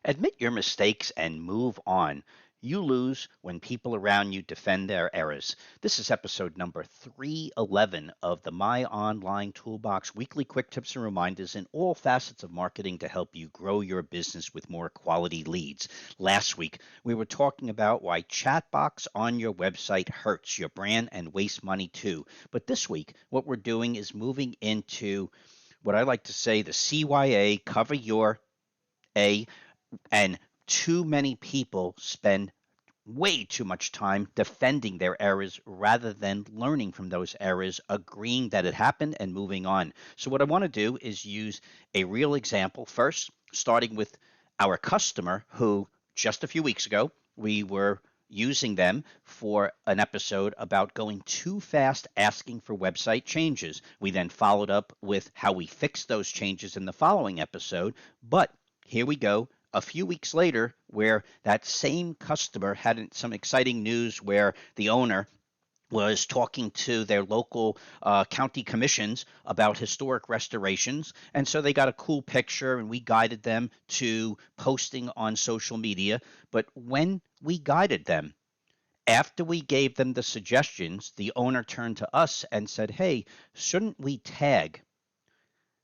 Admit your mistakes and move on. You lose when people around you defend their errors. This is episode number 311 of the My Online Toolbox weekly quick tips and reminders in all facets of marketing to help you grow your business with more quality leads. Last week, we were talking about why chatbox on your website hurts your brand and waste money too. But this week, what we're doing is moving into what I like to say the CYA, cover your A, and too many people spend way too much time defending their errors rather than learning from those errors, agreeing that it happened, and moving on. So, what I want to do is use a real example first, starting with our customer who just a few weeks ago we were using them for an episode about going too fast asking for website changes. We then followed up with how we fixed those changes in the following episode. But here we go a few weeks later where that same customer had some exciting news where the owner was talking to their local county commissions about historic restorations. And so they got a cool picture and we guided them to posting on social media. But when we guided them, after we gave them the suggestions, the owner turned to us and said, "Hey, shouldn't we tag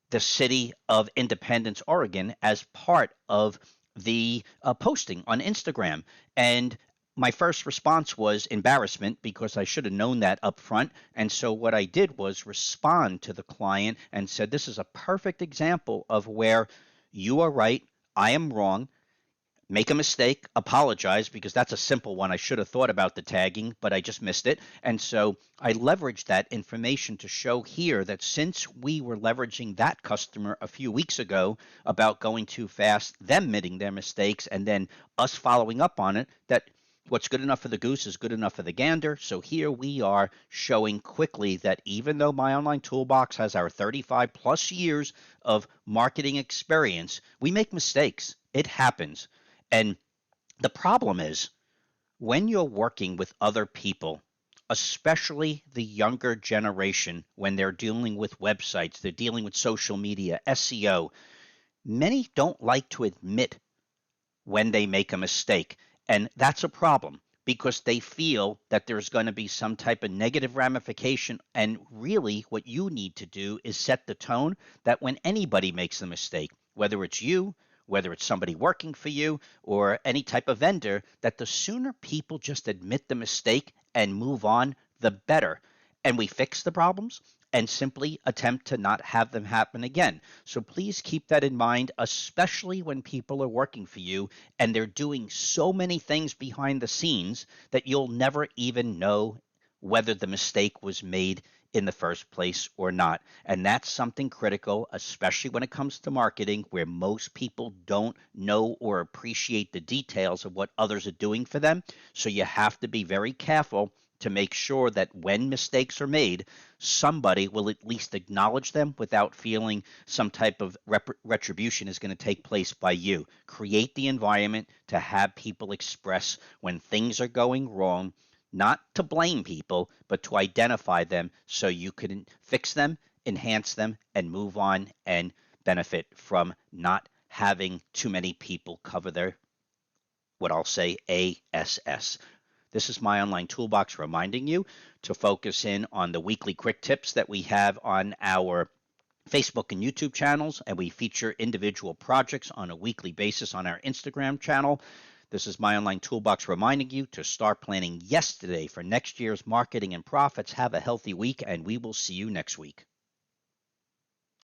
the city of Independence, Oregon, as part of the posting on Instagram?" And my first response was embarrassment because I should have known that up front. And so what I did was respond to the client and said, "This is a perfect example of where you are right, I am wrong. Make a mistake, apologize," because that's a simple one. I should have thought about the tagging, but I just missed it. And so I leveraged that information to show here that since we were leveraging that customer a few weeks ago about going too fast, them admitting their mistakes, and then us following up on it, that what's good enough for the goose is good enough for the gander. So here we are showing quickly that even though My Online Toolbox has our 35 plus years of marketing experience, we make mistakes. It happens. And the problem is when you're working with other people, especially the younger generation, when they're dealing with websites, they're dealing with social media, SEO, many don't like to admit when they make a mistake. And that's a problem because they feel that there's going to be some type of negative ramification. And really, what you need to do is set the tone that when anybody makes a mistake, whether it's you, whether it's somebody working for you or any type of vendor, that the sooner people just admit the mistake and move on, the better. And we fix the problems and simply attempt to not have them happen again. So please keep that in mind, especially when people are working for you and they're doing so many things behind the scenes that you'll never even know whether the mistake was made in the first place or not. And that's something critical, especially when it comes to marketing, where most people don't know or appreciate the details of what others are doing for them. So you have to be very careful to make sure that when mistakes are made, somebody will at least acknowledge them without feeling some type of retribution is going to take place by you. Create the environment to have people express when things are going wrong, not to blame people, but to identify them so you can fix them, enhance them, and move on and benefit from not having too many people cover their, what I'll say, ASS. This is My Online Toolbox reminding you to focus in on the weekly quick tips that we have on our Facebook and YouTube channels, and we feature individual projects on a weekly basis on our Instagram channel. This is My Online Toolbox reminding you to start planning yesterday for next year's marketing and profits. Have a healthy week, and we will see you next week.